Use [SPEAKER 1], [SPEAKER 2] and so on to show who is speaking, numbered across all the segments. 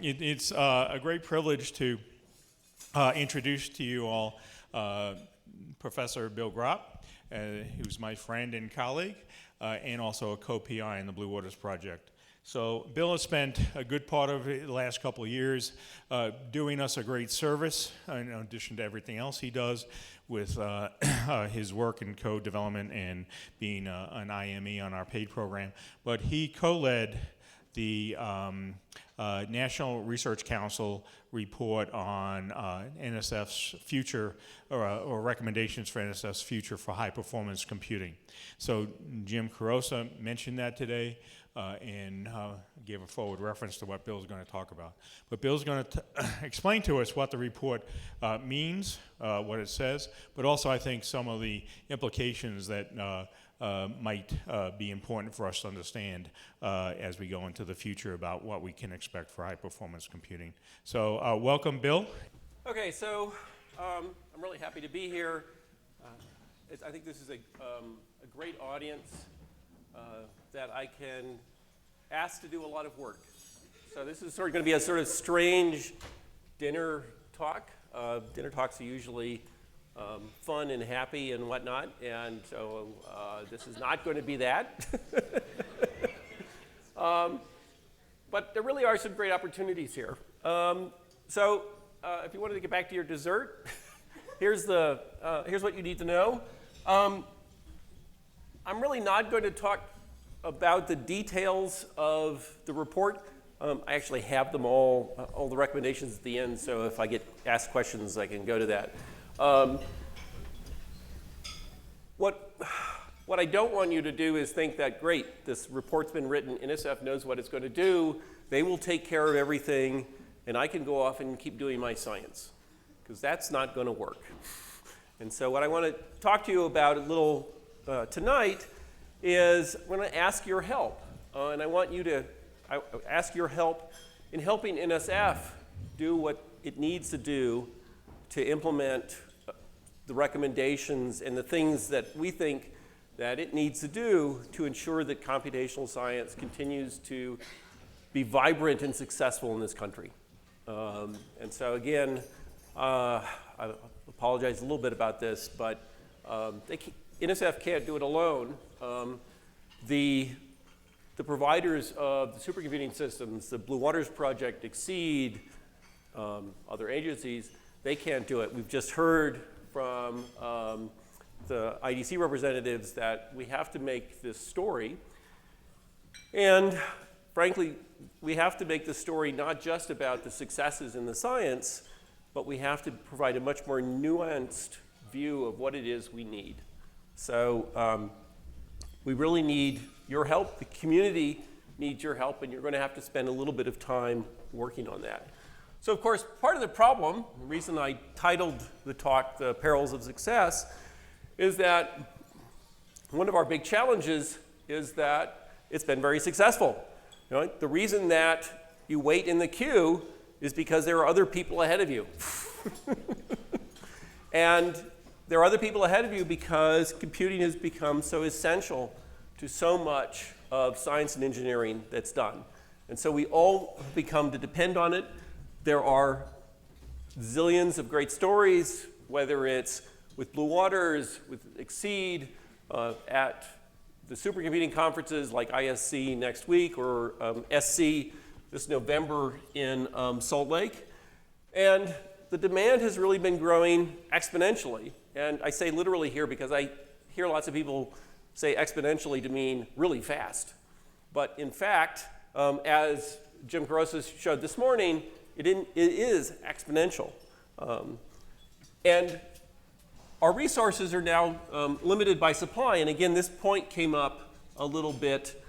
[SPEAKER 1] It's a great privilege to introduce to you all Professor Bill Gropp, who's my friend and colleague, and also a co-PI in the Blue Waters Project. So Bill has spent a good part of the last couple of years doing us a great service, in addition to everything else he does with his work in code development and being an IME on our paid program. But he co-led the National Research Council report on NSF's future, or recommendations for NSF's future for high-performance computing. So Jim Carosa mentioned that today and gave a forward reference to what Bill's going to talk about. But Bill's going to explain to us what the report means, what it says, but also I think some of the implications that might be important for us to understand as we go into the future about what we can expect for high-performance computing. So welcome, Bill.
[SPEAKER 2] Okay, so I'm really happy to be here. I think this is a great audience that I can ask to do a lot of work. So this is sort of going to be a sort of strange dinner talk. Dinner talks are usually fun and happy and whatnot, and so this is not going to be that. But there really are some great opportunities here. So if you wanted to get back to your dessert, here's what you need to know. I'm really not going to talk about the details of the report. I actually have them all the recommendations at the end, so if I get asked questions, I can go to that. What I don't want you to do is think that, great, this report's been written, NSF knows what it's going to do, they will take care of everything, and I can go off and keep doing my science, because that's not going to work. And so what I want to talk to you about a little tonight is I'm going to ask your help, and I want you to ask your help in helping NSF do what it needs to do to implement the recommendations and the things that we think that it needs to do to ensure that computational science continues to be vibrant and successful in this country. And so again, I apologize a little bit about this, but NSF can't do it alone. The providers of the supercomputing systems, the Blue Waters Project, Exceed, other agencies, they can't do it. We've just heard from the IDC representatives that we have to make this story. And frankly, we have to make the story not just about the successes in the science, but we have to provide a much more nuanced view of what it is we need. So we really need your help. The community needs your help, and you're going to have to spend a little bit of time working on that. So of course, part of the problem, the reason I titled the talk The Perils of Success, is that one of our big challenges is that it's been very successful. You know, the reason that you wait in the queue is because there are other people ahead of you. And there are other people ahead of you because computing has become so essential to so much of science and engineering that's done. And so we all have become to depend on it. There are zillions of great stories, whether it's with Blue Waters, with Exceed, at the supercomputing conferences like ISC next week, or SC this November in Salt Lake. And the demand has really been growing exponentially. And I say literally here because I hear lots of people say exponentially to mean really fast. But in fact, as Jim Carosa showed this morning, it is exponential. And our resources are now limited by supply. And again, this point came up a little bit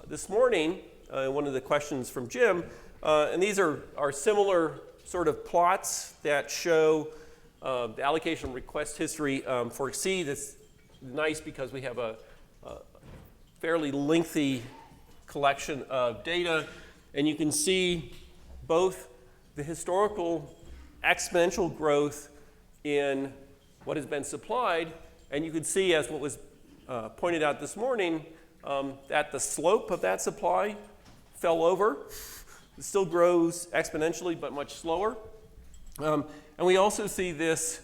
[SPEAKER 2] this morning, one of the questions from Jim. And these are similar sort of plots that show the allocation request history for Exceed. It's nice because we have a fairly lengthy collection of data. And you can see both the historical exponential growth in what has been supplied, and you can see, as what was pointed out this morning, that the slope of that supply fell over. It still grows exponentially, but much slower. And we also see this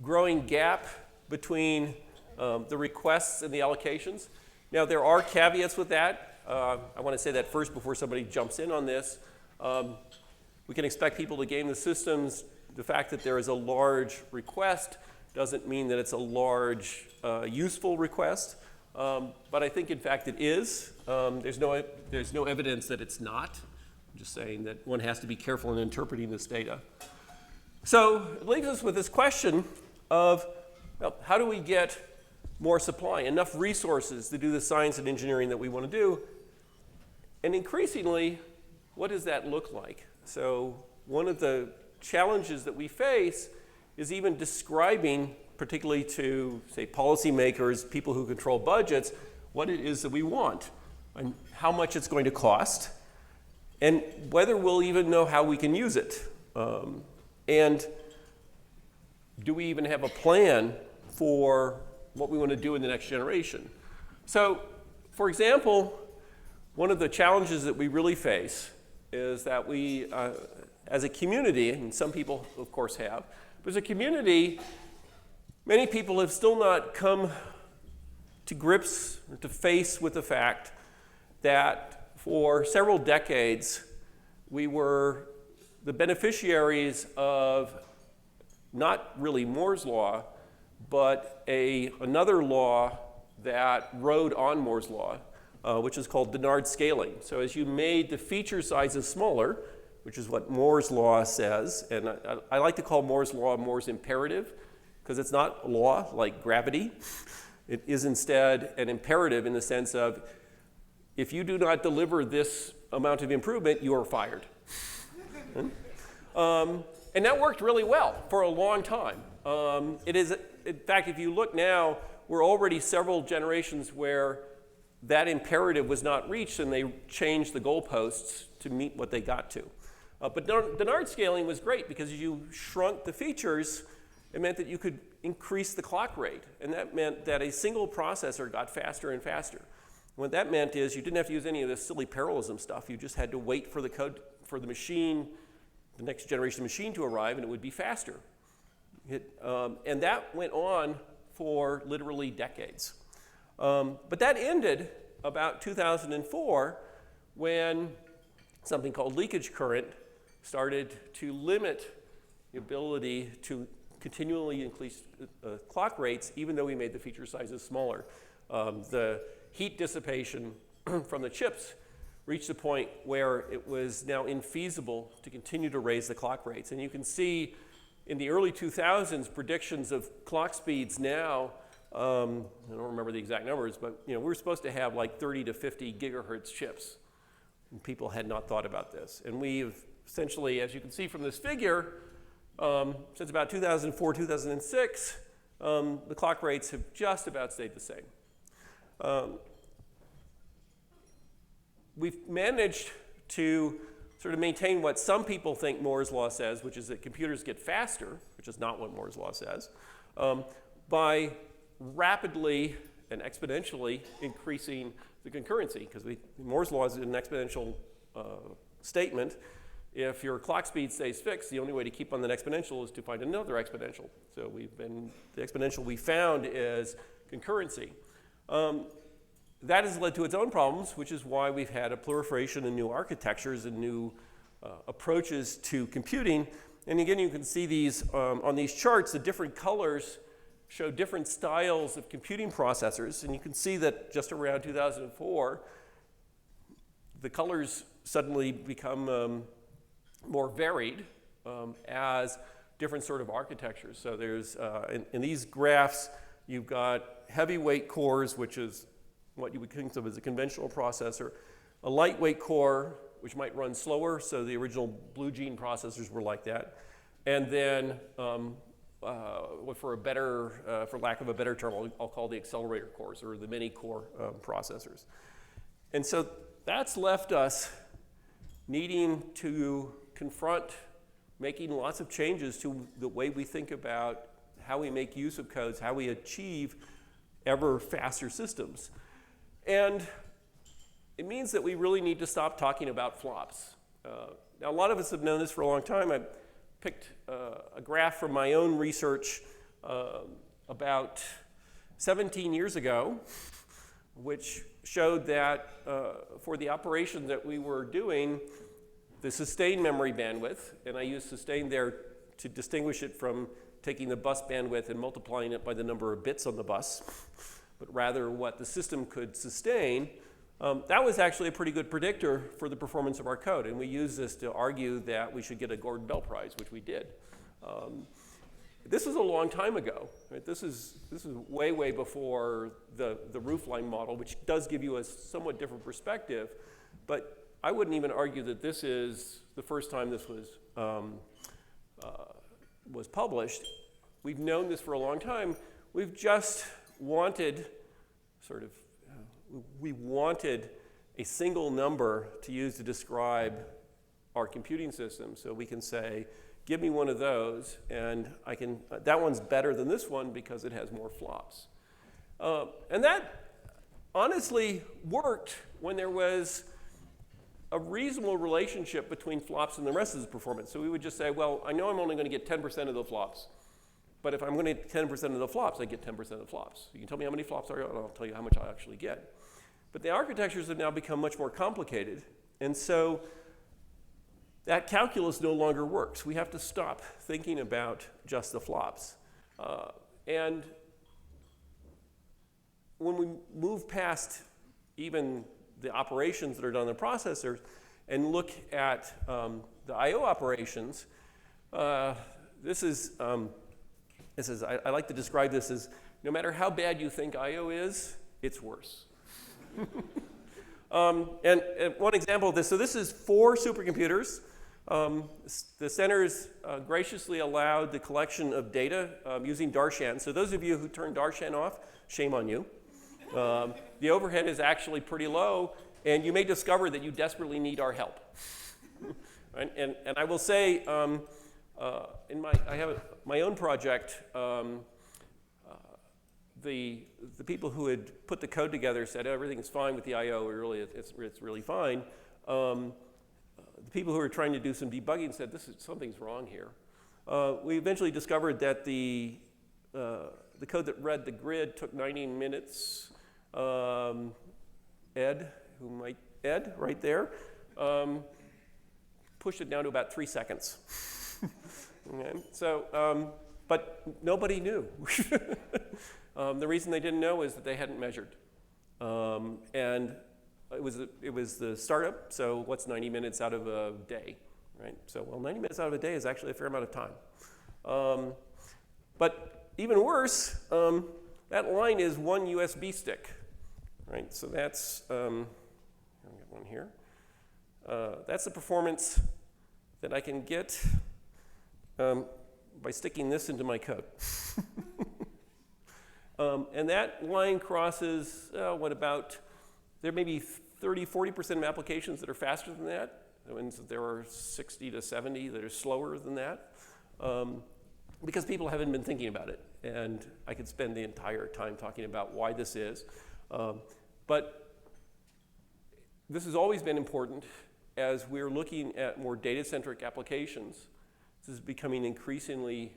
[SPEAKER 2] growing gap between the requests and the allocations. Now, there are caveats with that. I want to say that first before somebody jumps in on this. We can expect people to game the systems. The fact that there is a large request doesn't mean that it's a large, useful request. But I think, in fact, it is. There's no evidence that it's not. I'm just saying that one has to be careful in interpreting this data. So it leaves us with this question of, well, how do we get more supply, enough resources to do the science and engineering that we want to do? And increasingly, what does that look like? So one of the challenges that we face is even describing, particularly to, say, policymakers, people who control budgets, what it is that we want and how much it's going to cost, and whether we'll even know how we can use it. And do we even have a plan for what we want to do in the next generation? So, for example, one of the challenges that we really face is that we, as a community, and some people, of course, have, but as a community, many people have still not come to grips or to face with the fact that for several decades, we were the beneficiaries of not really Moore's law, but another law that rode on Moore's law, which is called Dennard scaling. So as you made the feature sizes smaller, which is what Moore's law says, and I like to call Moore's law Moore's imperative, because it's not a law like gravity. It is instead an imperative in the sense of, if you do not deliver this amount of improvement, you are fired. And that worked really well for a long time. It is, in fact, if you look now, we're already several generations where that imperative was not reached, and they changed the goalposts to meet what they got to. But Dennard scaling was great because as you shrunk the features, it meant that you could increase the clock rate. And that meant that a single processor got faster and faster. What that meant is you didn't have to use any of this silly parallelism stuff. You just had to wait for the code, for the machine, the next generation machine to arrive, and it would be faster. And that went on for literally decades. But that ended about 2004 when something called leakage current started to limit the ability to continually increase clock rates, even though we made the feature sizes smaller. The heat dissipation from the chips reached a point where it was now infeasible to continue to raise the clock rates. And you can see in the early 2000s predictions of clock speeds now, I don't remember the exact numbers, but we were supposed to have like 30 to 50 gigahertz chips. And people had not thought about this. And we've essentially, as you can see from this figure, since about 2004, 2006, the clock rates have just about stayed the same. We've managed to sort of maintain what some people think Moore's law says, which is that computers get faster, which is not what Moore's law says, by rapidly and exponentially increasing the concurrency, because Moore's law is an exponential statement. If your clock speed stays fixed, the only way to keep on the exponential is to find another exponential. So the exponential we found is concurrency. That has led to its own problems, which is why we've had a proliferation in new architectures and new approaches to computing. And again, you can see these on these charts, the different colors show different styles of computing processors. And you can see that just around 2004, the colors suddenly become more varied as different sort of architectures. So there's, in these graphs, you've got heavyweight cores, which is what you would think of as a conventional processor, a lightweight core, which might run slower, so the original blue gene processors were like that, and then for lack of a better term, I'll call the accelerator cores, or the many-core processors. And so that's left us needing to confront making lots of changes to the way we think about how we make use of codes, how we achieve ever faster systems. And it means that we really need to stop talking about flops. Now, a lot of us have known this for a long time. I picked a graph from my own research about 17 years ago, which showed that for the operation that we were doing, the sustained memory bandwidth, and I use sustained there to distinguish it from taking the bus bandwidth and multiplying it by the number of bits on the bus, but rather what the system could sustain, that was actually a pretty good predictor for the performance of our code. And we used this to argue that we should get a Gordon Bell Prize, which we did. This was a long time ago. Right? This is way, way before the roofline model, which does give you a somewhat different perspective. But I wouldn't even argue that this is the first time this was published. We've known this for a long time. We've just wanted we wanted a single number to use to describe our computing system. So we can say, give me one of those, and I can, that one's better than this one because it has more flops. And that honestly worked when there was a reasonable relationship between flops and the rest of the performance. So we would just say, well, I know I'm only going to get 10% of the flops. But if I'm going to get 10% of the flops, I get 10% of the flops. You can tell me how many flops are, and I'll tell you how much I actually get. But the architectures have now become much more complicated. And so that calculus no longer works. We have to stop thinking about just the flops. And when we move past even the operations that are done on the processors and look at the I/O operations, I like to describe this as no matter how bad you think I/O is, it's worse. And one example of this, so this is 4 supercomputers. The centers graciously allowed the collection of data using Darshan. So those of you who turned Darshan off, shame on you. The overhead is actually pretty low, and you may discover that you desperately need our help. Right? And I will say, I have my own project. The people who had put the code together said everything's fine with the I/O. It's really fine. The people who were trying to do some debugging said something's wrong here. We eventually discovered that the code that read the grid took 90 minutes. Ed right there, pushed it down to about 3 seconds. Okay. So, but nobody knew. The reason they didn't know is that they hadn't measured. And it was the startup, so what's 90 minutes out of a day, right? So, well, 90 minutes out of a day is actually a fair amount of time. But even worse, that line is 1 USB stick, right? So that's, I'll get one here. That's the performance that I can get by sticking this into my code. And that line crosses, there may be 30, 40% of applications that are faster than that. And there are 60 to 70 that are slower than that. Because people haven't been thinking about it. And I could spend the entire time talking about why this is. But this has always been important as we're looking at more data-centric applications. This is becoming increasingly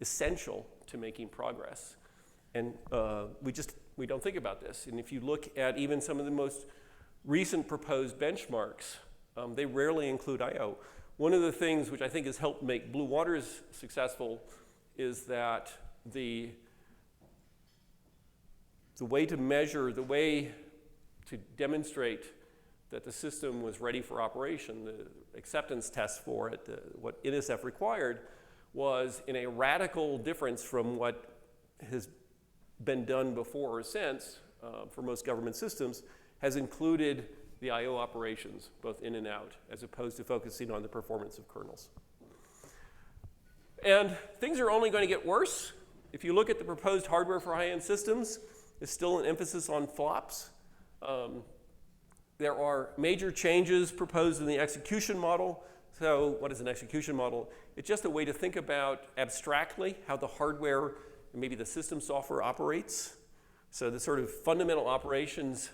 [SPEAKER 2] essential to making progress. And we don't think about this. And if you look at even some of the most recent proposed benchmarks, they rarely include I/O. One of the things which I think has helped make Blue Waters successful is that the way to measure, the way to demonstrate that the system was ready for operation, the acceptance test for it, what NSF required, was in a radical difference from what has been done before or since for most government systems, has included the I/O operations, both in and out, as opposed to focusing on the performance of kernels. And things are only going to get worse. If you look at the proposed hardware for high-end systems, there's still an emphasis on flops. There are major changes proposed in the execution model. So what is an execution model? It's just a way to think about abstractly how the hardware, maybe the system software operates. So the sort of fundamental operations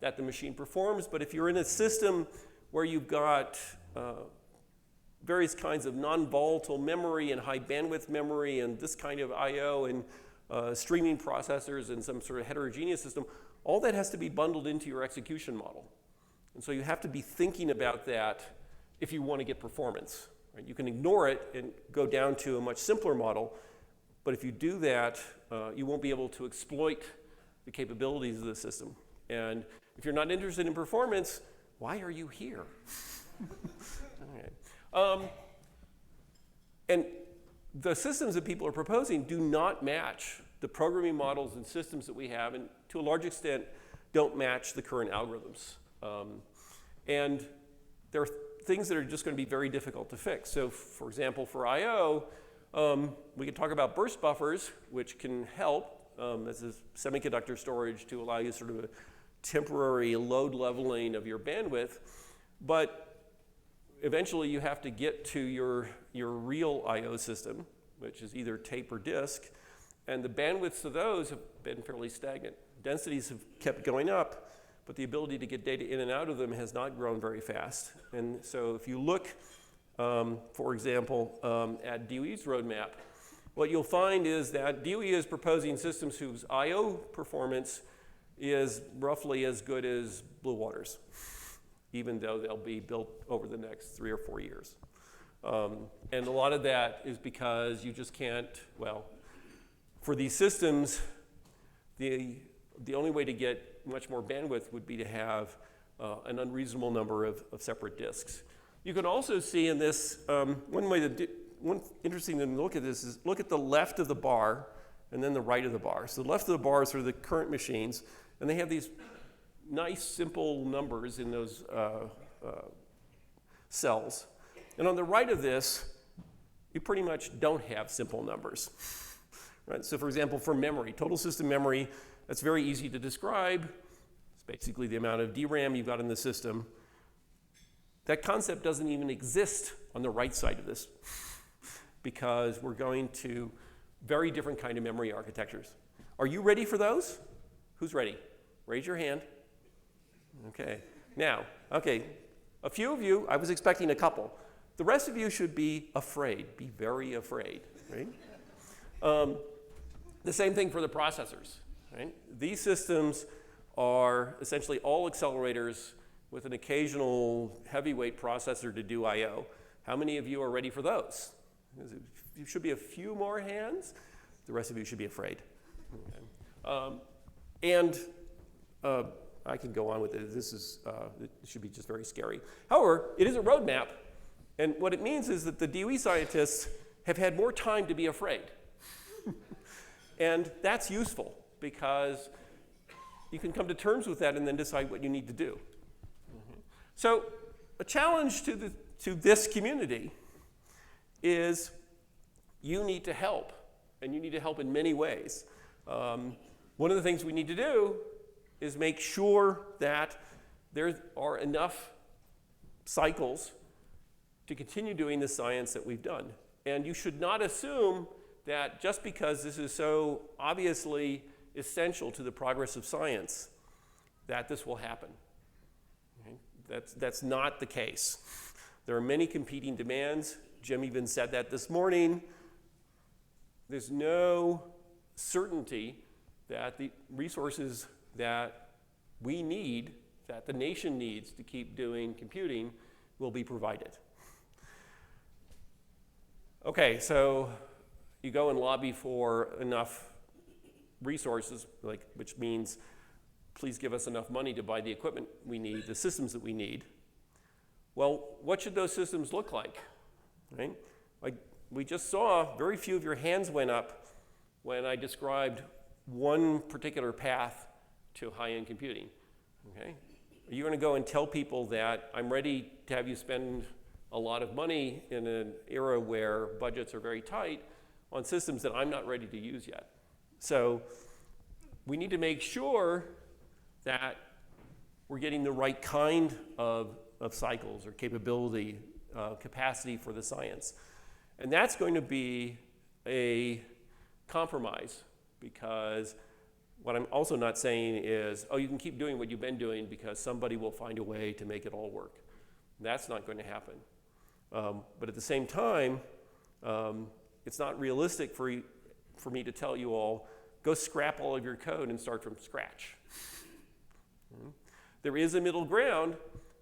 [SPEAKER 2] that the machine performs. But if you're in a system where you've got various kinds of non-volatile memory and high bandwidth memory and this kind of I/O and streaming processors and some sort of heterogeneous system, all that has to be bundled into your execution model. And so you have to be thinking about that if you want to get performance. Right? You can ignore it and go down to a much simpler model, but if you do that, you won't be able to exploit the capabilities of the system. And if you're not interested in performance, why are you here? Okay. And the systems that people are proposing do not match the programming models and systems that we have, and to a large extent don't match the current algorithms. And there are things that are just going to be very difficult to fix. So for example, for I/O, we can talk about burst buffers, which can help as a semiconductor storage to allow you sort of a temporary load leveling of your bandwidth. But eventually you have to get to your real I/O system, which is either tape or disk, and the bandwidths of those have been fairly stagnant. Densities have kept going up, but the ability to get data in and out of them has not grown very fast. And so if you look, for example, at Deweys Roadmap, what you'll find is that Dewey is proposing systems whose I/O performance is roughly as good as Blue Water's, even though they'll be built over the next 3 or 4 years. And a lot of that is because you just can't, well, for these systems, the only way to get much more bandwidth would be to have an unreasonable number of separate disks. You can also see in this, one interesting thing to look at this is look at the left of the bar and then the right of the bar. So the left of the bar is sort of the current machines, and they have these nice simple numbers in those cells. And on the right of this, you pretty much don't have simple numbers. Right? So for example, for memory, total system memory, that's very easy to describe. It's basically the amount of DRAM you've got in the system. That concept doesn't even exist on the right side of this because we're going to very different kind of memory architectures. Are you ready for those? Who's ready? Raise your hand. Okay. Now, okay, a few of you, I was expecting a couple. The rest of you should be afraid, be very afraid, right? The same thing for the processors, right? These systems are essentially all accelerators with an occasional heavyweight processor to do I/O. How many of you are ready for those? There should be a few more hands. The rest of you should be afraid. Okay. I can go on with it. It should be just very scary. However, it is a roadmap, and what it means is that the DOE scientists have had more time to be afraid. And that's useful because you can come to terms with that and then decide what you need to do. So a challenge to this community is you need to help, and you need to help in many ways. One of the things we need to do is make sure that there are enough cycles to continue doing the science that we've done. And you should not assume that just because this is so obviously essential to the progress of science, that this will happen. Okay? That's not the case. There are many competing demands. Jim even said that this morning. There's no certainty that the resources that we need, that the nation needs to keep doing computing, will be provided. Okay, so you go and lobby for enough resources, which means please give us enough money to buy the equipment we need, the systems that we need. Well, what should those systems look like? Right? Like we just saw, very few of your hands went up when I described one particular path to high-end computing. Okay? Are you going to go and tell people that I'm ready to have you spend a lot of money in an era where budgets are very tight on systems that I'm not ready to use yet? So we need to make sure that we're getting the right kind of cycles or capability, capacity for the science. And that's going to be a compromise, because what I'm also not saying is, oh, you can keep doing what you've been doing because somebody will find a way to make it all work. That's not going to happen. But at the same time, it's not realistic for me to tell you all, go scrap all of your code and start from scratch. There is a middle ground,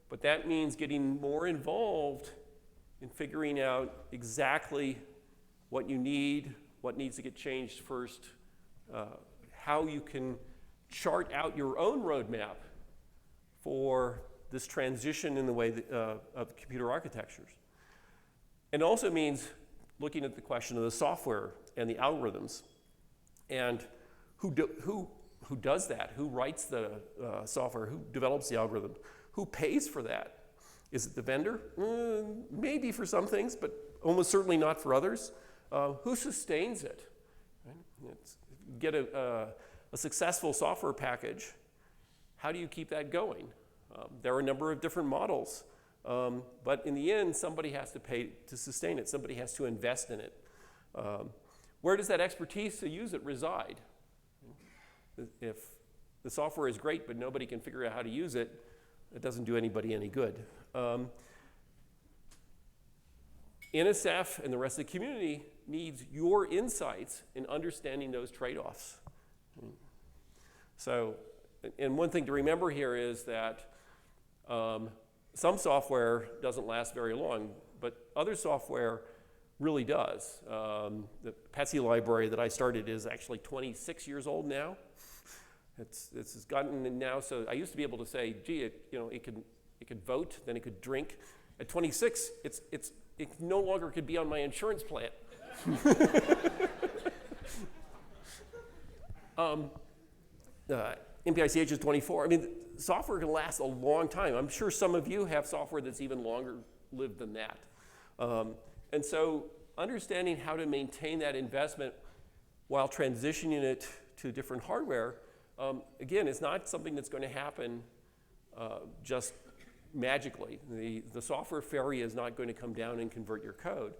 [SPEAKER 2] but that means getting more involved in figuring out exactly what you need, what needs to get changed first, how you can chart out your own roadmap for this transition in the way of computer architectures. And it also means looking at the question of the software and the algorithms. And who does that? Who writes the software? Who develops the algorithm? Who pays for that? Is it the vendor? Maybe for some things, but almost certainly not for others. Who sustains it? Right? Get a successful software package. How do you keep that going? There are a number of different models, but in the end, somebody has to pay to sustain it. Somebody has to invest in it. Where does that expertise to use it reside? If the software is great, but nobody can figure out how to use it, it doesn't do anybody any good. NSF and the rest of the community needs your insights in understanding those trade-offs. So, and one thing to remember here is that some software doesn't last very long, but other software really does. The Patsy library that I started is actually 26 years old now. It's gotten in now, so I used to be able to say, gee, it could vote, then it could drink. At 26, it no longer could be on my insurance plan. MPICH is 24. I mean, software can last a long time. I'm sure some of you have software that's even longer lived than that. And so understanding how to maintain that investment while transitioning it to different hardware, again, is not something that's going to happen just magically. The software fairy is not going to come down and convert your code.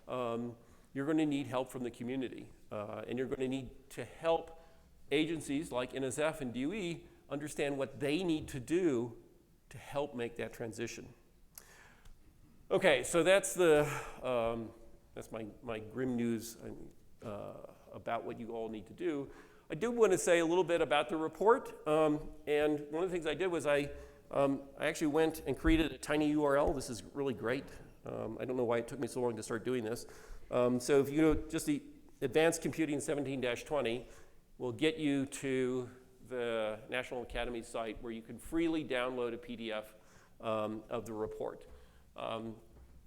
[SPEAKER 2] You're going to need help from the community, and you're going to need to help agencies like NSF and DOE understand what they need to do to help make that transition. Okay, so that's my grim news about what you all need to do. I do want to say a little bit about the report, and one of the things I did was I actually went and created a tiny URL. This is really great. I don't know why it took me so long to start doing this. So if you go just the Advanced Computing 17-20 will get you to the National Academies site where you can freely download a PDF of the report.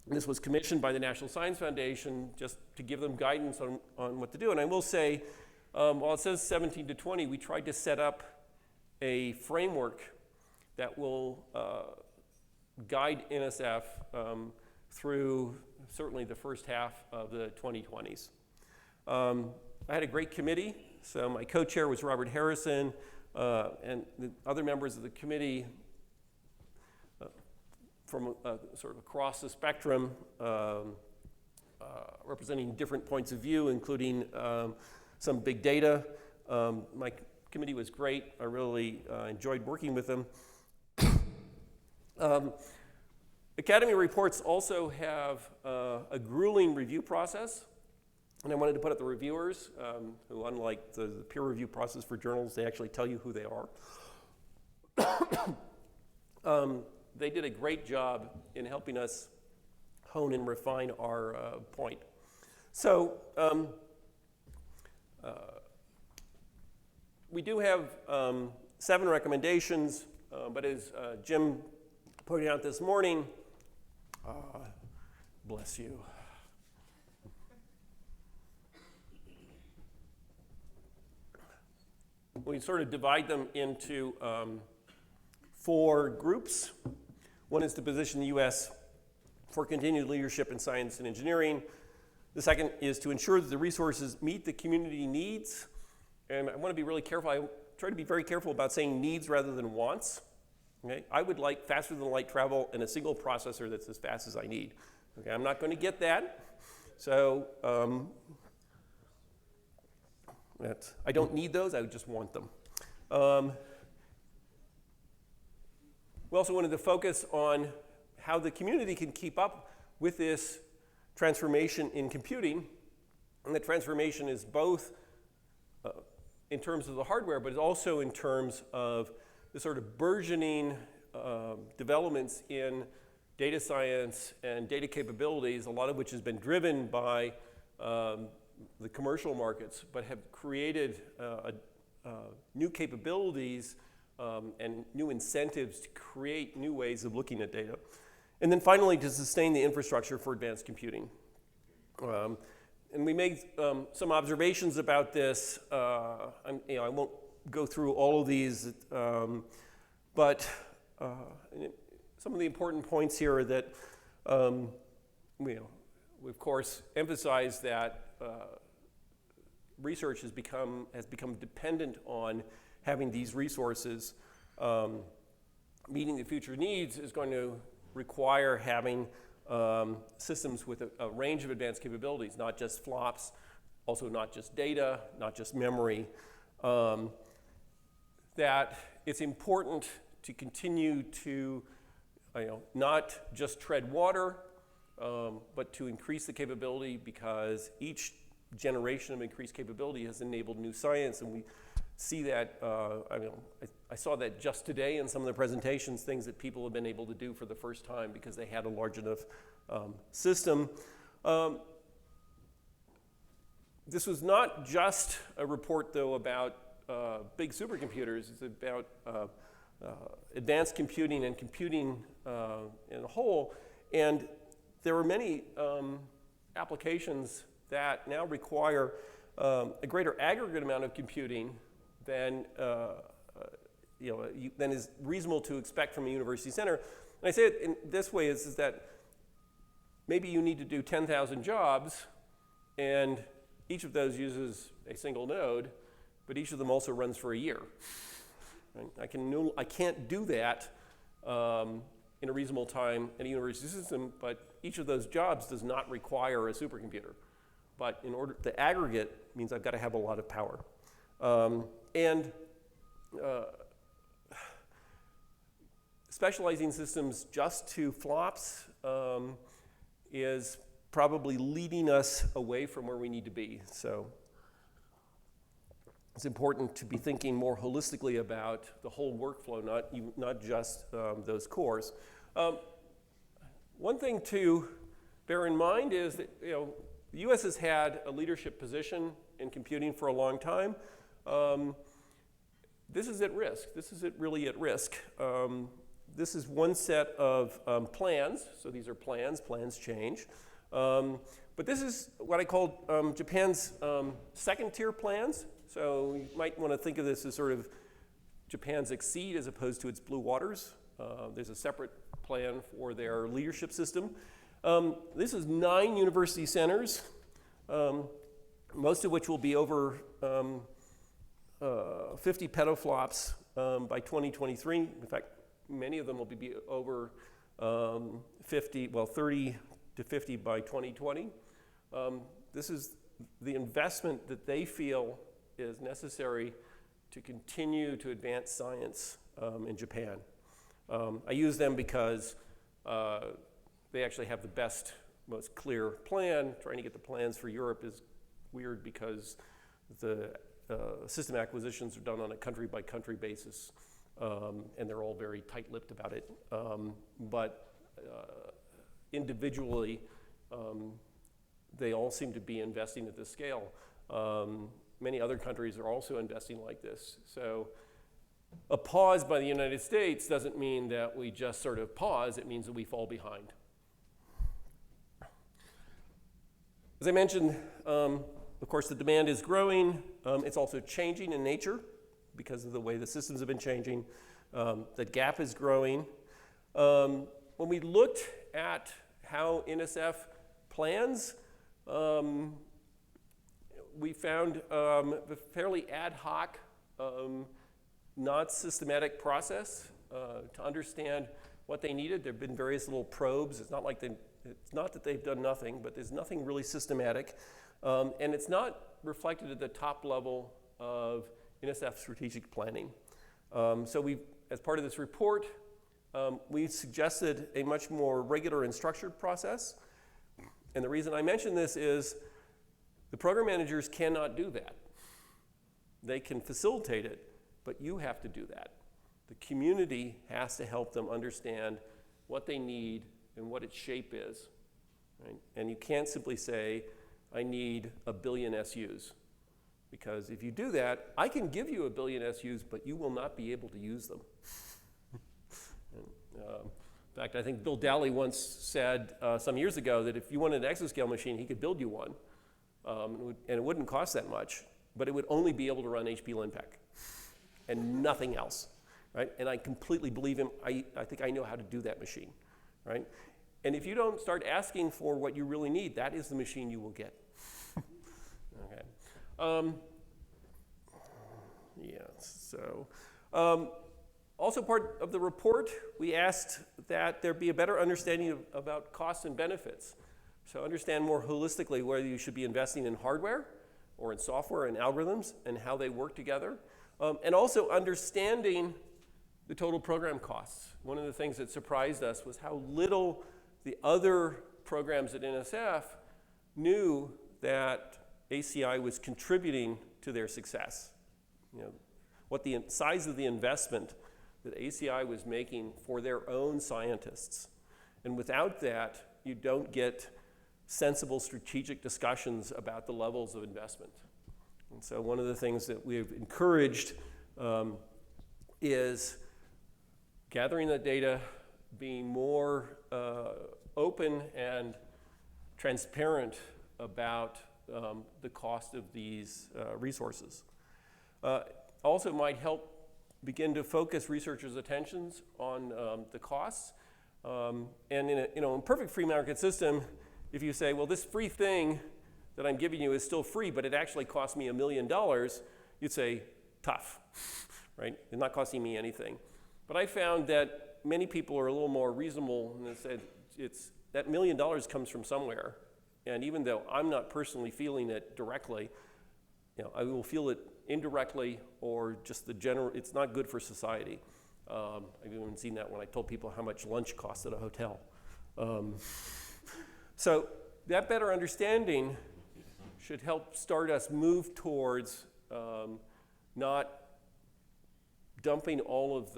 [SPEAKER 2] This was commissioned by the National Science Foundation just to give them guidance on what to do. And I will say, while it says 17-20, we tried to set up a framework that will guide NSF through certainly the first half of the 2020s. I had a great committee. So my co-chair was Robert Harrison, and the other members of the committee from sort of across the spectrum, representing different points of view, including some big data. My committee was great. I really enjoyed working with them. Academy reports also have a grueling review process. And I wanted to put up the reviewers, who unlike the peer review process for journals, they actually tell you who they are. They did a great job in helping us hone and refine our point. So we do have 7 recommendations, but as Jim pointed out this morning, bless you. We sort of divide them into 4 groups. One is to position the U.S. for continued leadership in science and engineering. The second is to ensure that the resources meet the community needs. And I want to be really careful. I try to be very careful about saying needs rather than wants. Okay? I would like faster than light travel and a single processor that's as fast as I need. Okay? I'm not going to get that. So I don't need those, I just want them. We also wanted to focus on how the community can keep up with this transformation in computing. And the transformation is both in terms of the hardware, but also in terms of the sort of burgeoning developments in data science and data capabilities, a lot of which has been driven by the commercial markets, but have created new capabilities and new incentives to create new ways of looking at data. And then finally, to sustain the infrastructure for advanced computing. And we made some observations about this. I won't go through all of these, but some of the important points here are that we of course emphasize that research has become dependent on having these resources. Meeting the future needs is going to require having systems with a range of advanced capabilities, not just flops, also not just data, not just memory. That it's important to continue to not just tread water, but to increase the capability, because each generation of increased capability has enabled new science, and we see that, I saw that just today in some of the presentations, things that people have been able to do for the first time because they had a large enough system. This was not just a report, though, about big supercomputers. It's about advanced computing and computing in a whole. And there are many applications that now require a greater aggregate amount of computing than than is reasonable to expect from a university center. And I say it in this way is that maybe you need to do 10,000 jobs, and each of those uses a single node, but each of them also runs for a year. Right? I can't do that in a reasonable time in a university system, but each of those jobs does not require a supercomputer. But in order, the aggregate means I've got to have a lot of power. Specializing systems just to flops is probably leading us away from where we need to be. So it's important to be thinking more holistically about the whole workflow, not just those cores. One thing to bear in mind is that the U.S. has had a leadership position in computing for a long time. This is at risk. This is really at risk. This is one set of plans. So these are plans. Plans change. But this is what I call Japan's second-tier plans. So you might want to think of this as sort of Japan's Exceed as opposed to its Blue Waters. There's a separate plan for their leadership system. This is 9 university centers, most of which will be over 50 petaflops by 2023. In fact, many of them will be over 30 to 50 by 2020. This is the investment that they feel is necessary to continue to advance science in Japan. I use them because they actually have the best, most clear plan. Trying to get the plans for Europe is weird because the system acquisitions are done on a country-by-country basis, and they're all very tight-lipped about it. But individually, they all seem to be investing at this scale. Many other countries are also investing like this. So a pause by the United States doesn't mean that we just sort of pause. It means that we fall behind. As I mentioned, of course, the demand is growing. It's also changing in nature because of the way the systems have been changing. The gap is growing. When we looked at how NSF plans, we found a fairly ad hoc, not systematic process to understand what they needed. There have been various little probes. It's not that they've done nothing, but there's nothing really systematic. And it's not reflected at the top level of NSF strategic planning. So we, as part of this report, we suggested a much more regular and structured process. And the reason I mention this is the program managers cannot do that. They can facilitate it, but you have to do that. The community has to help them understand what they need and what its shape is. Right? And you can't simply say, I need 1 billion SUs. Because if you do that, I can give you 1 billion SUs, but you will not be able to use them. In fact, I think Bill Dally once said some years ago that if you wanted an exascale machine, he could build you one. And it wouldn't cost that much, but it would only be able to run HP Linpack and nothing else. Right? And I completely believe him. I think I know how to do that machine. Right? And if you don't start asking for what you really need, that is the machine you will get. Okay. Yeah, so. Also part of the report, we asked that there be a better understanding about costs and benefits. So understand more holistically whether you should be investing in hardware or in software and algorithms and how they work together. And also understanding the total program costs. One of the things that surprised us was how little the other programs at NSF knew that ACI was contributing to their success. You know, what the size of the investment that ACI was making for their own scientists. And without that, you don't get sensible strategic discussions about the levels of investment. And so one of the things that we've encouraged is gathering that data, being more open and transparent about the cost of these resources. Also might help begin to focus researchers' attentions on the costs. And in a perfect free market system, if you say, well, this free thing that I'm giving you is still free, but it actually cost me $1 million, you'd say, tough, right? It's not costing me anything. But I found that many people are a little more reasonable, and they said, that $1 million comes from somewhere. And even though I'm not personally feeling it directly, I will feel it indirectly, or just the general, it's not good for society. I've even seen that when I told people how much lunch costs at a hotel. So that better understanding should help start us move towards not dumping all of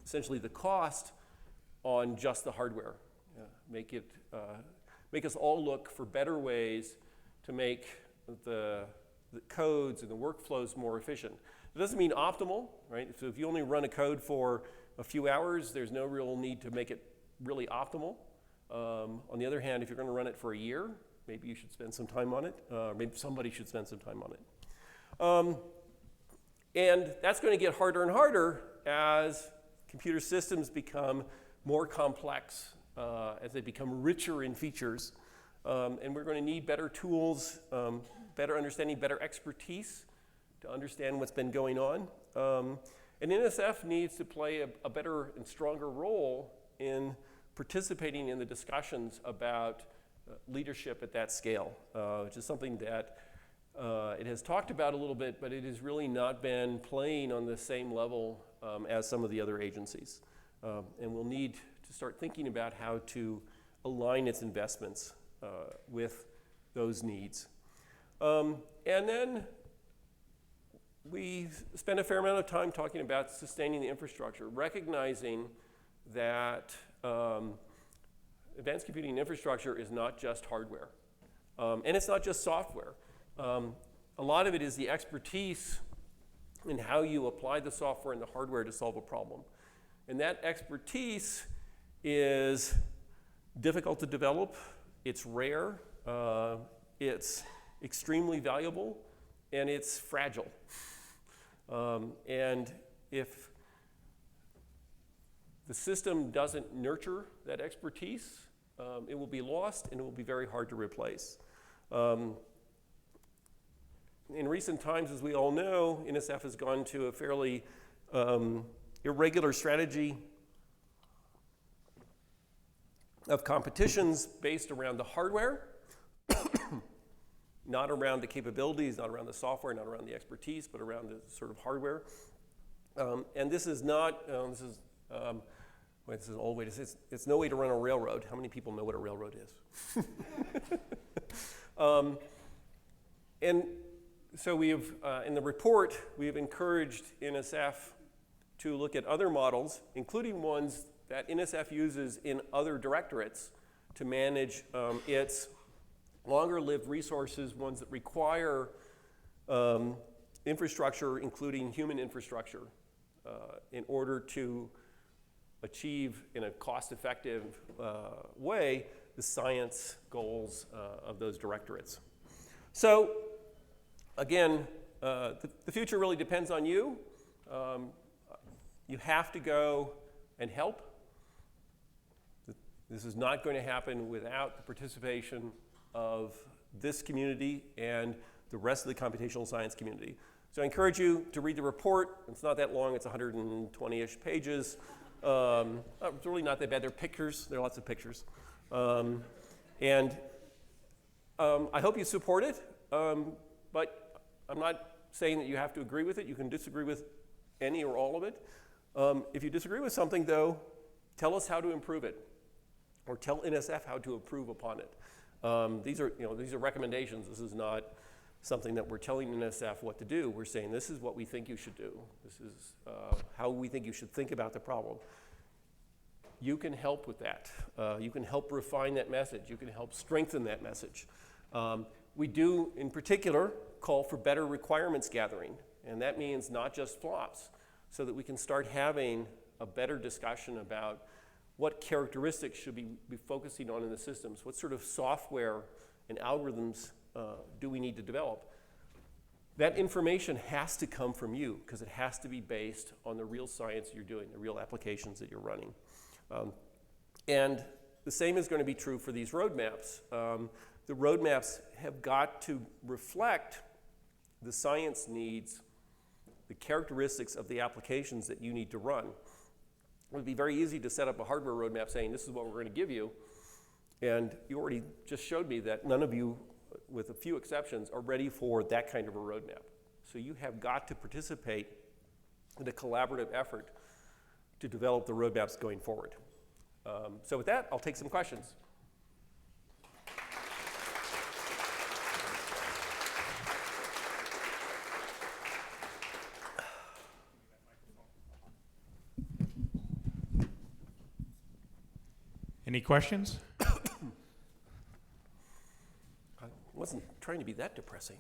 [SPEAKER 2] essentially the cost on just the hardware. Make us all look for better ways to make the codes and the workflows more efficient. It doesn't mean optimal, right? So if you only run a code for a few hours, there's no real need to make it really optimal. On the other hand, if you're going to run it for a year, maybe you should spend some time on it. Maybe somebody should spend some time on it. And that's going to get harder and harder as computer systems become more complex, as they become richer in features. And we're going to need better tools, better understanding, better expertise to understand what's been going on. And NSF needs to play a better and stronger role in participating in the discussions about leadership at that scale, which is something that it has talked about a little bit, but it has really not been playing on the same level as some of the other agencies. And we'll need to start thinking about how to align its investments with those needs. And then we spent a fair amount of time talking about sustaining the infrastructure, recognizing that advanced computing infrastructure is not just hardware. And it's not just software. A lot of it is the expertise in how you apply the software and the hardware to solve a problem. And that expertise is difficult to develop, it's rare, it's extremely valuable, and it's fragile. And if the system doesn't nurture that expertise, it will be lost and it will be very hard to replace. In recent times, as we all know, NSF has gone to a fairly irregular strategy of competitions based around the hardware, not around the capabilities, not around the software, not around the expertise, but around the sort of hardware. And this is not, this is an old way to say it. It's no way to run a railroad. How many people know what a railroad is? And so we've, in the report, we've encouraged NSF to look at other models, including ones that NSF uses in other directorates to manage its longer-lived resources, ones that require infrastructure, including human infrastructure, in order to achieve in a cost-effective way the science goals of those directorates. So again, the future really depends on you. You have to go and help. This is not going to happen without the participation of this community and the rest of the computational science community. So I encourage you to read the report. It's not that long. It's 120-ish pages. It's really not that bad. There are pictures. There are lots of pictures. And I hope you support it. But I'm not saying that you have to agree with it. You can disagree with any or all of it. If you disagree with something, though, tell us how to improve it, or tell NSF how to improve upon it. These are recommendations. This is not something that we're telling NSF what to do. We're saying this is what we think you should do. This is how we think you should think about the problem. You can help with that. You can help refine that message. You can help strengthen that message. We do, in particular, call for better requirements gathering, and that means not just flops, so that we can start having a better discussion about what characteristics should we be focusing on in the systems, what sort of software and algorithms do we need to develop. That information has to come from you, because it has to be based on the real science you're doing, the real applications that you're running. And the same is going to be true for these roadmaps. The roadmaps have got to reflect the science needs, the characteristics of the applications that you need to run. It would be very easy to set up a hardware roadmap saying this is what we're going to give you, and you already just showed me that none of you, with a few exceptions, are ready for that kind of a roadmap. So you have got to participate in a collaborative effort to develop the roadmaps going forward. So with that, I'll take some questions.
[SPEAKER 1] Any questions?
[SPEAKER 2] I wasn't trying to be that depressing.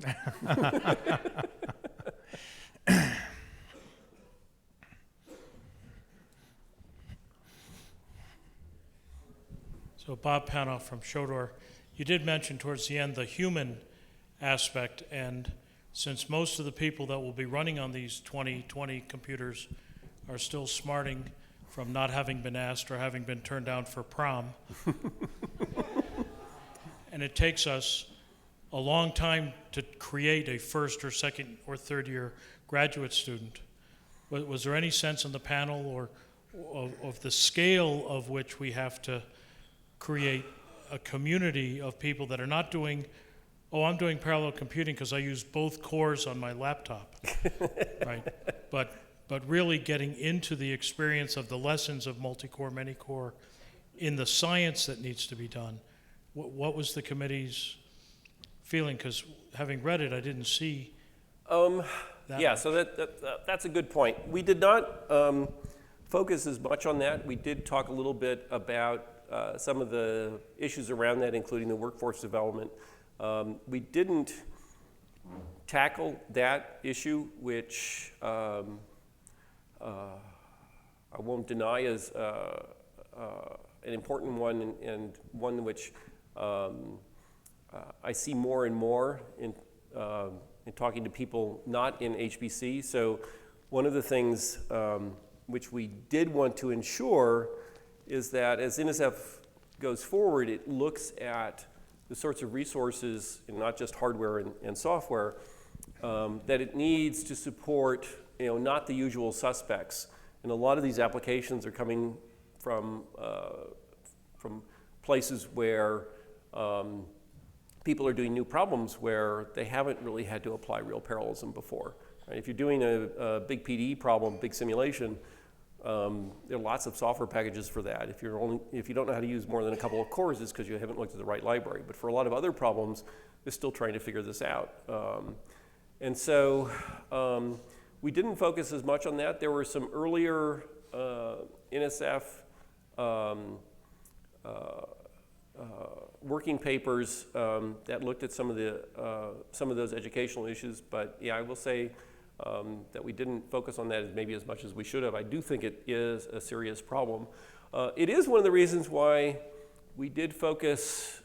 [SPEAKER 3] So Bob Panoff from Shodor, you did mention towards the end the human aspect, and since most of the people that will be running on these 2020 computers are still smarting from not having been asked or having been turned down for prom, and it takes us a long time to create a first or second or third year graduate student. Was there any sense in the panel or of the scale of which we have to create a community of people that are not doing, oh, I'm doing parallel computing because I use both cores on my laptop, right? But really getting into the experience of the lessons of multi-core, many-core in the science that needs to be done. What was the committee's feeling? Because having read it, I didn't see that.
[SPEAKER 2] Yeah, so that's a good point. We did not focus as much on that. We did talk a little bit about some of the issues around that, including the workforce development. We didn't tackle that issue, which I won't deny is an important one, and one which I see more and more in talking to people not in HPC. So one of the things which we did want to ensure is that as NSF goes forward, it looks at the sorts of resources, and not just hardware and software, that it needs to support, not the usual suspects. And a lot of these applications are coming from places where people are doing new problems where they haven't really had to apply real parallelism before. Right? If you're doing a big PDE problem, big simulation, there are lots of software packages for that. If you don't know how to use more than a couple of cores, it's because you haven't looked at the right library. But for a lot of other problems, they're still trying to figure this out. And so we didn't focus as much on that. There were some earlier NSF working papers that looked at some of those educational issues. But yeah, I will say that we didn't focus on that maybe as much as we should have. I do think it is a serious problem. It is one of the reasons why we did focus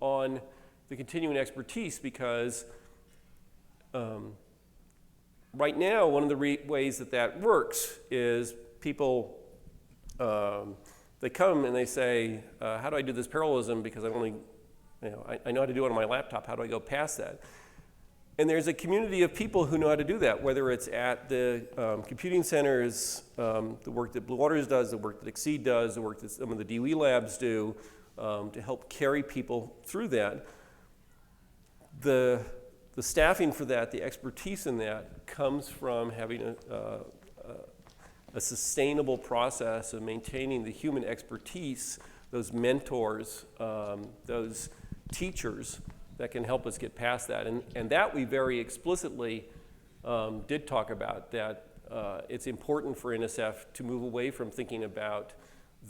[SPEAKER 2] on the continuing expertise, because right now, one of the ways that works is people, they come and they say, how do I do this parallelism? Because I know how to do it on my laptop. How do I go past that? And there's a community of people who know how to do that, whether it's at the computing centers, the work that Blue Waters does, the work that Exceed does, the work that some of the Dewey labs do, to help carry people through that. The staffing for that, the expertise in that, comes from having a sustainable process of maintaining the human expertise, those mentors, those teachers that can help us get past that. And that we very explicitly did talk about, that it's important for NSF to move away from thinking about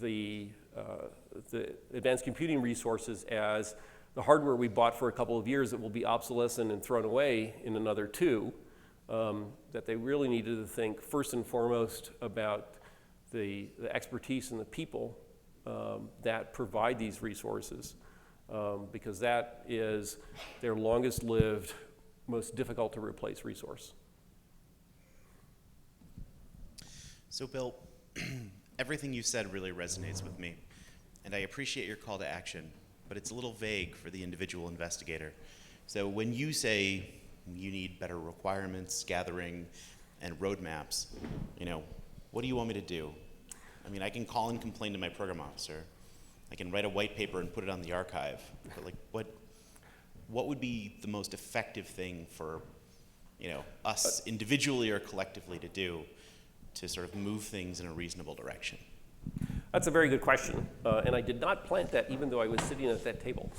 [SPEAKER 2] the advanced computing resources as the hardware we bought for a couple of years that will be obsolescent and thrown away in another 2, that they really needed to think first and foremost about the expertise and the people that provide these resources, because that is their longest lived, most difficult to replace resource.
[SPEAKER 4] So Bill, everything you said really resonates with me, and I appreciate your call to action, but it's a little vague for the individual investigator. So when you say you need better requirements, gathering, and roadmaps, what do you want me to do? I mean, I can call and complain to my program officer. I can write a white paper and put it on the archive. But what would be the most effective thing for, us individually or collectively to do to sort of move things in a reasonable direction?
[SPEAKER 2] That's a very good question, and I did not plant that even though I was sitting at that table.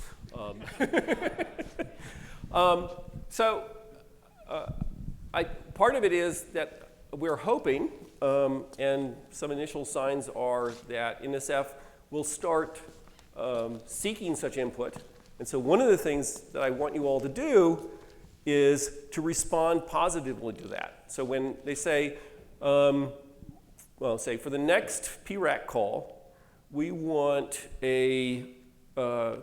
[SPEAKER 2] Part of it is that we're hoping, and some initial signs are that NSF will start seeking such input. And so one of the things that I want you all to do is to respond positively to that. So when they say, say for the next PRAC call, we want a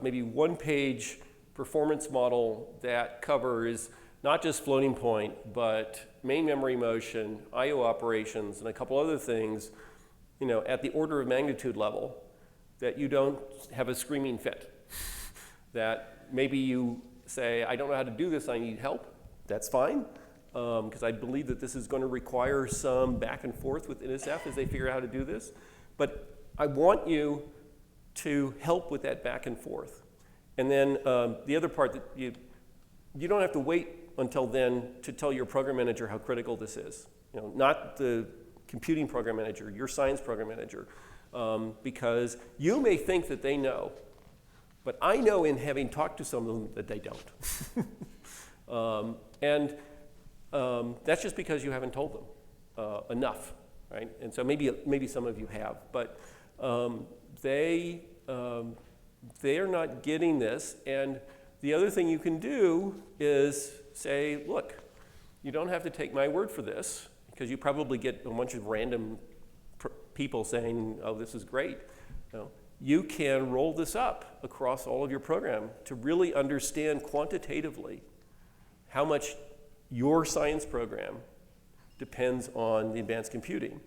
[SPEAKER 2] maybe one-page performance model that covers not just floating point, but main memory motion, I/O operations, and a couple other things, at the order of magnitude level, that you don't have a screaming fit. That maybe you say, I don't know how to do this, I need help. That's fine, because I believe that this is going to require some back and forth with NSF as they figure out how to do this. But I want you to help with that back and forth. And then the other part, that you don't have to wait until then to tell your program manager how critical this is. Not the computing program manager, your science program manager, because you may think that they know, but I know in having talked to some of them that they don't. That's just because you haven't told them enough, right? And so maybe some of you have, but they are not getting this. And the other thing you can do is say, look, you don't have to take my word for this, because you probably get a bunch of random people saying, oh, this is great. You can roll this up across all of your program to really understand quantitatively how much your science program depends on the advanced computing,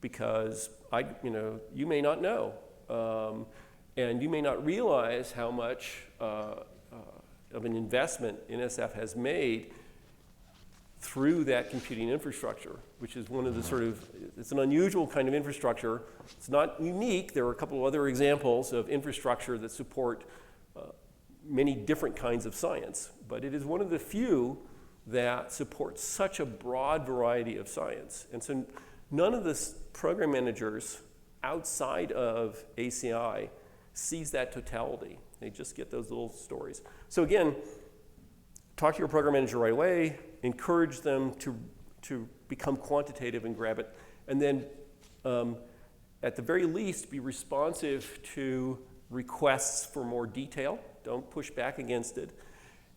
[SPEAKER 2] because you may not know, and you may not realize how much of an investment NSF has made through that computing infrastructure, which is one of the it's an unusual kind of infrastructure. It's not unique. There are a couple of other examples of infrastructure that support many different kinds of science, but it is one of the few that support such a broad variety of science. And so none of the program managers outside of ACI sees that totality. They just get those little stories. So again, talk to your program manager right away, encourage them to become quantitative and grab it, and then at the very least be responsive to requests for more detail. Don't push back against it.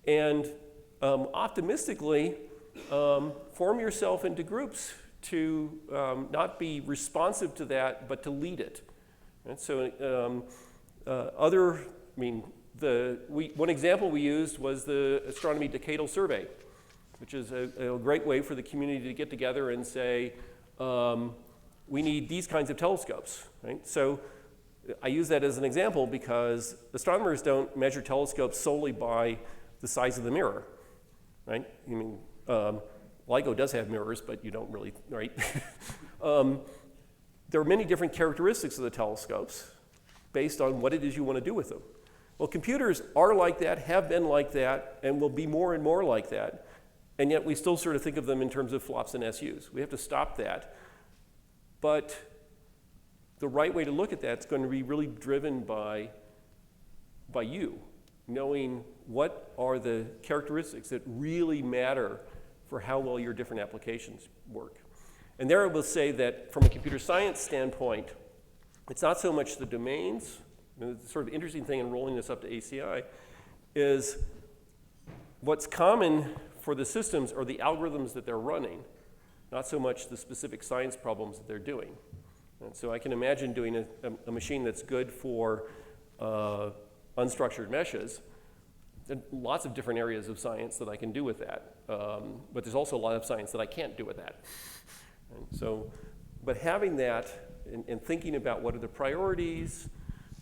[SPEAKER 2] And optimistically, form yourself into groups to not be responsive to that, but to lead it. And so one example we used was the Astronomy Decadal Survey, which is a great way for the community to get together and say, we need these kinds of telescopes, right? So I use that as an example because astronomers don't measure telescopes solely by the size of the mirror, right? I mean, LIGO does have mirrors, but you don't really, right? There are many different characteristics of the telescopes based on what it is you want to do with them. Well, computers are like that, have been like that, and will be more and more like that. And yet we still sort of think of them in terms of flops and SUs. We have to stop that. But the right way to look at that is going to be really driven by you, knowing what are the characteristics that really matter for how well your different applications work. And there I will say that from a computer science standpoint, it's not so much the domains. The sort of interesting thing in rolling this up to ACI is what's common for the systems are the algorithms that they're running, not so much the specific science problems that they're doing. And so I can imagine doing a machine that's good for unstructured meshes. There are lots of different areas of science that I can do with that. But there's also a lot of science that I can't do with that. And so, but having that and thinking about what are the priorities,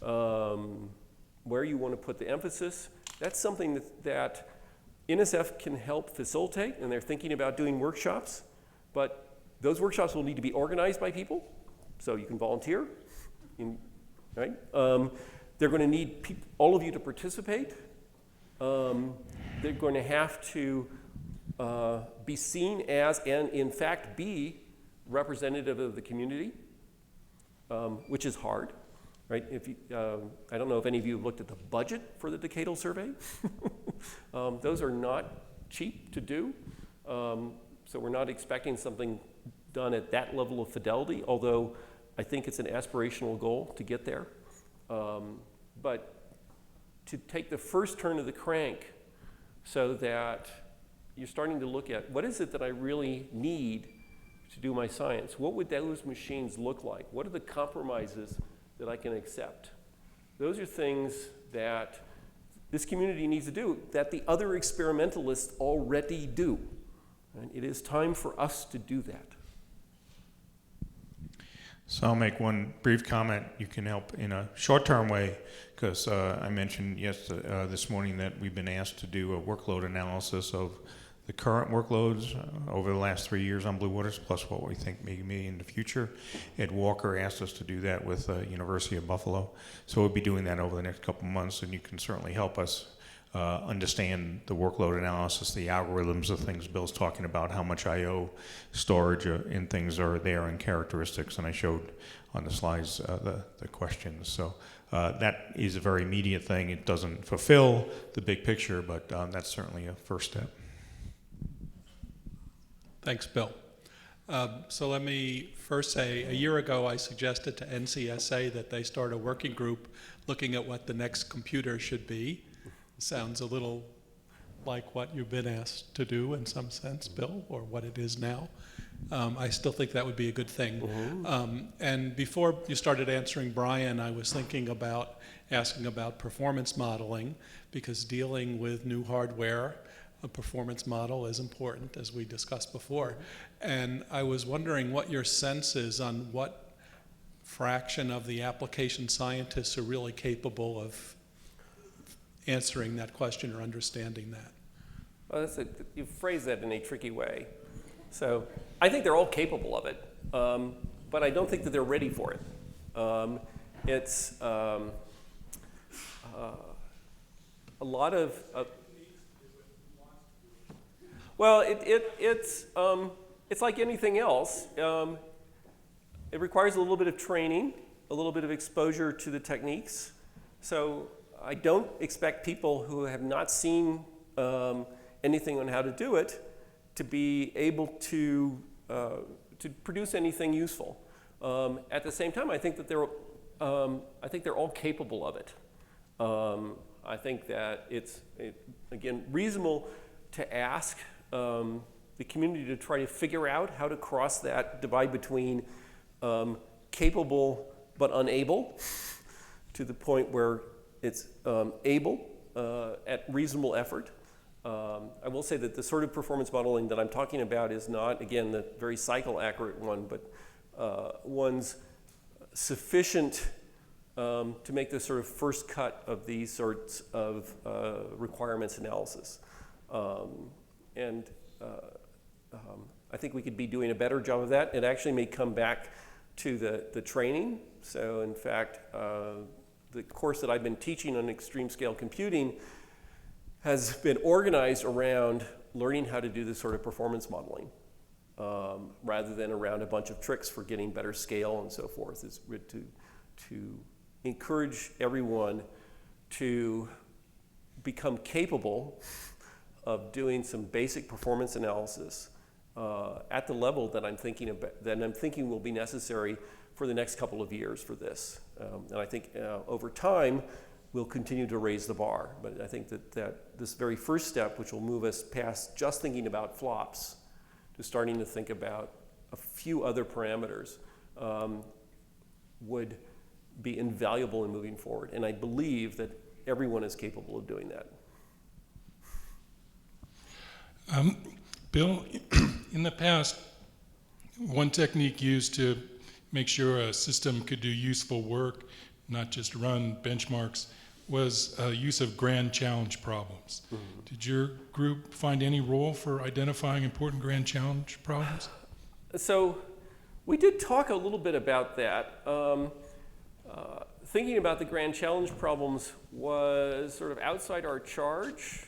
[SPEAKER 2] where you want to put the emphasis, that's something that NSF can help facilitate, and they're thinking about doing workshops. But those workshops will need to be organized by people, so you can volunteer, right? They're going to need all of you to participate. They're going to have to be seen as, and in fact be, representative of the community, which is hard, right? If you, I don't know if any of you have looked at the budget for the decadal survey. Those are not cheap to do. So we're not expecting something done at that level of fidelity, although I think it's an aspirational goal to get there. But to take the first turn of the crank so that you're starting to look at what is it that I really need to do my science? What would those machines look like? What are the compromises that I can accept? Those are things that this community needs to do that the other experimentalists already do. And it is time for us to do that.
[SPEAKER 1] So I'll make one brief comment. You can help in a short-term way, because I mentioned this morning that we've been asked to do a workload analysis of the current workloads over the last 3 years on Blue Waters, plus what we think may be in the future. Ed Walker asked us to do that with University of Buffalo. So we'll be doing that over the next couple of months, and you can certainly help us understand the workload analysis, the algorithms, the things Bill's talking about, how much I/O storage and things are there and characteristics, and I showed on the slides the questions. So that is a very immediate thing. It doesn't fulfill the big picture, but that's certainly a first step.
[SPEAKER 5] Thanks, Bill. So let me first say, a year ago I suggested to NCSA that they start a working group looking at what the next computer should be. Sounds a little like what you've been asked to do in some sense, Bill, or what it is now. I still think that would be a good thing. Mm-hmm. And before you started answering Brian, I was thinking about asking about performance modeling, because dealing with new hardware, a performance model is important, as we discussed before. And I was wondering what your sense is on what fraction of the application scientists are really capable of answering that question or understanding that.
[SPEAKER 2] Well, you phrase that in a tricky way. So I think they're all capable of it, but I don't think that they're ready for it. It's a lot of Well, it's like anything else. It requires a little bit of training, a little bit of exposure to the techniques. So I don't expect people who have not seen anything on how to do it to be able to produce anything useful. At the same time, I think that they're all capable of it. I think that it's again reasonable to ask the community to try to figure out how to cross that divide between capable but unable to the point where it's able at reasonable effort. I will say that the sort of performance modeling that I'm talking about is not, again, the very cycle accurate one, but one's sufficient to make the sort of first cut of these sorts of requirements analysis. I think we could be doing a better job of that. It actually may come back to the training. So in fact, the course that I've been teaching on extreme scale computing has been organized around learning how to do this sort of performance modeling rather than around a bunch of tricks for getting better scale and so forth. It's to encourage everyone to become capable of doing some basic performance analysis at the level that I'm thinking will be necessary for the next couple of years for this. And I think over time, we'll continue to raise the bar. But I think that this very first step, which will move us past just thinking about flops to starting to think about a few other parameters, would be invaluable in moving forward. And I believe that everyone is capable of doing that.
[SPEAKER 6] Bill, in the past, one technique used to make sure a system could do useful work, not just run benchmarks, was use of grand challenge problems. Mm-hmm. Did your group find any role for identifying important grand challenge problems?
[SPEAKER 2] So we did talk a little bit about that. Thinking about the grand challenge problems was sort of outside our charge.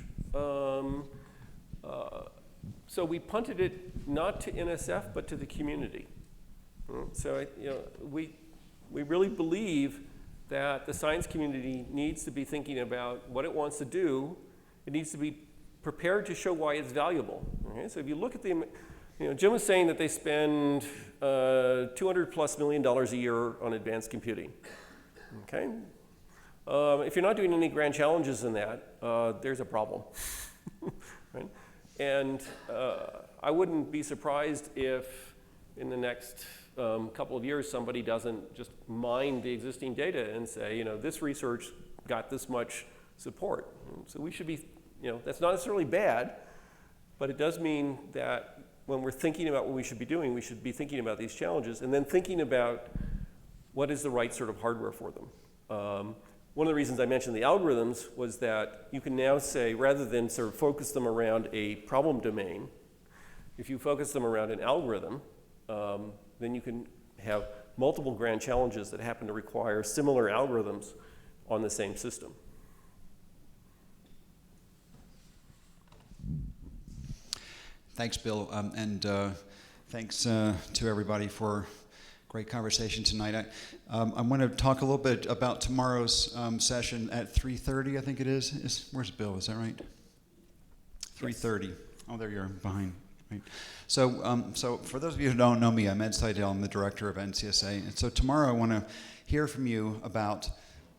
[SPEAKER 2] So we punted it not to NSF, but to the community. So we really believe that the science community needs to be thinking about what it wants to do. It needs to be prepared to show why it's valuable. Okay? So if you look at Jim was saying that they spend $200+ million a year on advanced computing. Okay? If you're not doing any grand challenges in that, there's a problem. Right? And I wouldn't be surprised if in the next couple of years somebody doesn't just mine the existing data and say, this research got this much support. So we should be, that's not necessarily bad, but it does mean that when we're thinking about what we should be doing, we should be thinking about these challenges and then thinking about what is the right sort of hardware for them. One of the reasons I mentioned the algorithms was that you can now say, rather than sort of focus them around a problem domain, if you focus them around an algorithm, then you can have multiple grand challenges that happen to require similar algorithms on the same system.
[SPEAKER 7] Thanks, Bill, and thanks to everybody for great conversation tonight. I want to talk a little bit about tomorrow's session at 3:30, I think it is. Where's Bill? Is that right? 3:30. Yes. Oh, there you're behind. Right. So for those of you who don't know me, I'm Ed Seidel. I'm the director of NCSA. And so tomorrow I want to hear from you about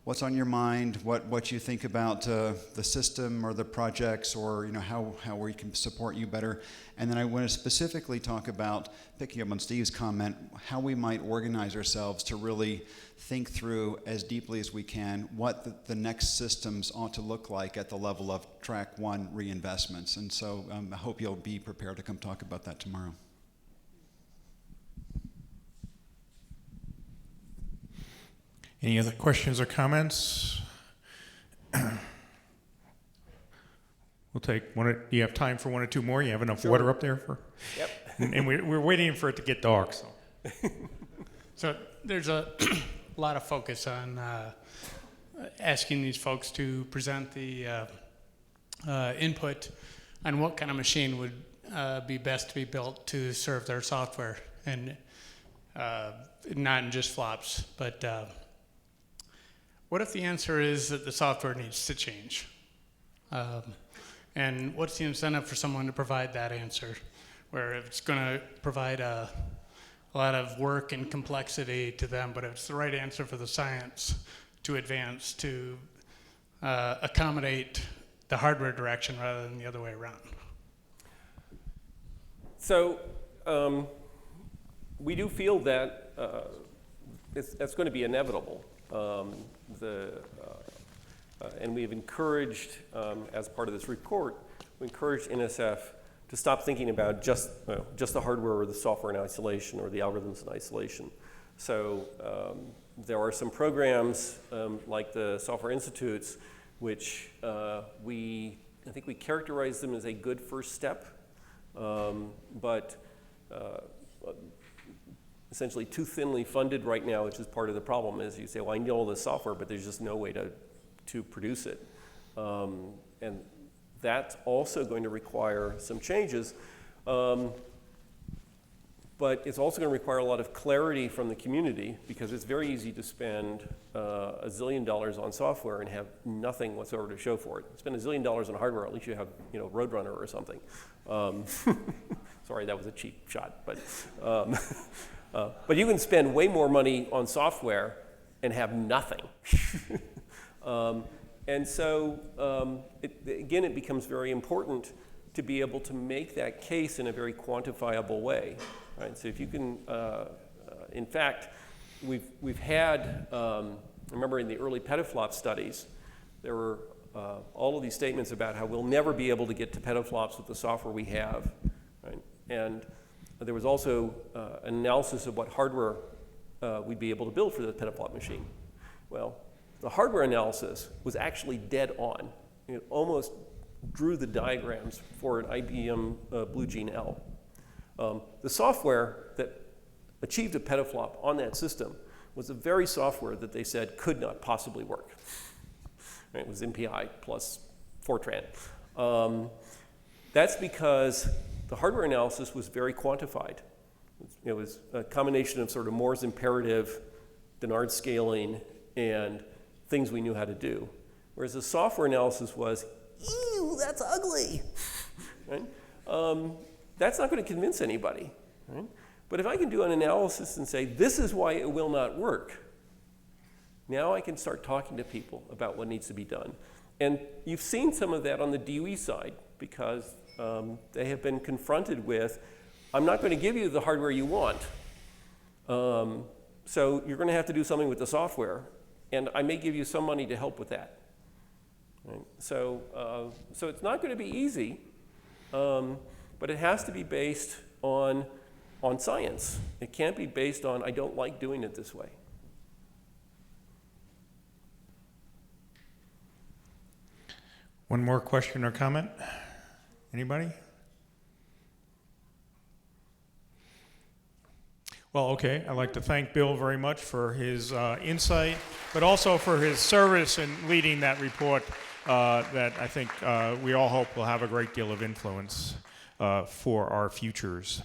[SPEAKER 7] what's on your mind, what you think about the system or the projects, or how we can support you better. And then I want to specifically talk about, picking up on Steve's comment, how we might organize ourselves to really think through as deeply as we can what the next systems ought to look like at the level of track one reinvestments. And so I hope you'll be prepared to come talk about that tomorrow.
[SPEAKER 1] Any other questions or comments? We'll take one. Do you have time for one or two more? You have enough water up there for?
[SPEAKER 2] Yep.
[SPEAKER 1] And we're waiting for it to get dark. So.
[SPEAKER 8] So there's a lot of focus on asking these folks to present the input on what kind of machine be best to be built to serve their software, and not in just flops. But what if the answer is that the software needs to change? And what's the incentive for someone to provide that answer, where it's going to provide a lot of work and complexity to them, but it's the right answer for the science to advance, to accommodate the hardware direction rather than the other way around?
[SPEAKER 2] So we do feel that that's going to be inevitable. And we've encouraged, as part of this report, we encouraged NSF to stop thinking about just the hardware or the software in isolation or the algorithms in isolation. So there are some programs like the Software Institutes, which I think we characterize them as a good first step, but essentially too thinly funded right now, which is part of the problem. Is you say, well, I need all this software, but there's just no way to produce it. And that's also going to require some changes. But it's also going to require a lot of clarity from the community, because it's very easy to spend $1 zillion on software and have nothing whatsoever to show for it. Spend $1 zillion on hardware, at least you have, Roadrunner or something. Sorry, that was a cheap shot, but you can spend way more money on software and have nothing. And so, again, it becomes very important to be able to make that case in a very quantifiable way. Right? So if you can, in fact, we've had, remember in the early petaflop studies, there were all of these statements about how we'll never be able to get to petaflops with the software we have. Right? And there was also an analysis of what hardware we'd be able to build for the petaflop machine. Well, the hardware analysis was actually dead on. It almost drew the diagrams for an IBM Blue Gene L. The software that achieved a petaflop on that system was the very software that they said could not possibly work. Right? It was MPI plus Fortran. That's because the hardware analysis was very quantified. It was a combination of sort of Moore's imperative, Dennard scaling, and things we knew how to do. Whereas the software analysis was, ew, that's ugly. Right? That's not going to convince anybody. Right? But if I can do an analysis and say, this is why it will not work, now I can start talking to people about what needs to be done. And you've seen some of that on the Dewey side, because they have been confronted with, I'm not going to give you the hardware you want, so you're going to have to do something with the software, and I may give you some money to help with that. Right? So it's not going to be easy, but it has to be based on science. It can't be based on, I don't like doing it this way.
[SPEAKER 1] One more question or comment? Anybody? Well, okay, I'd like to thank Bill very much for his insight, but also for his service in leading that report that I think we all hope will have a great deal of influence for our futures.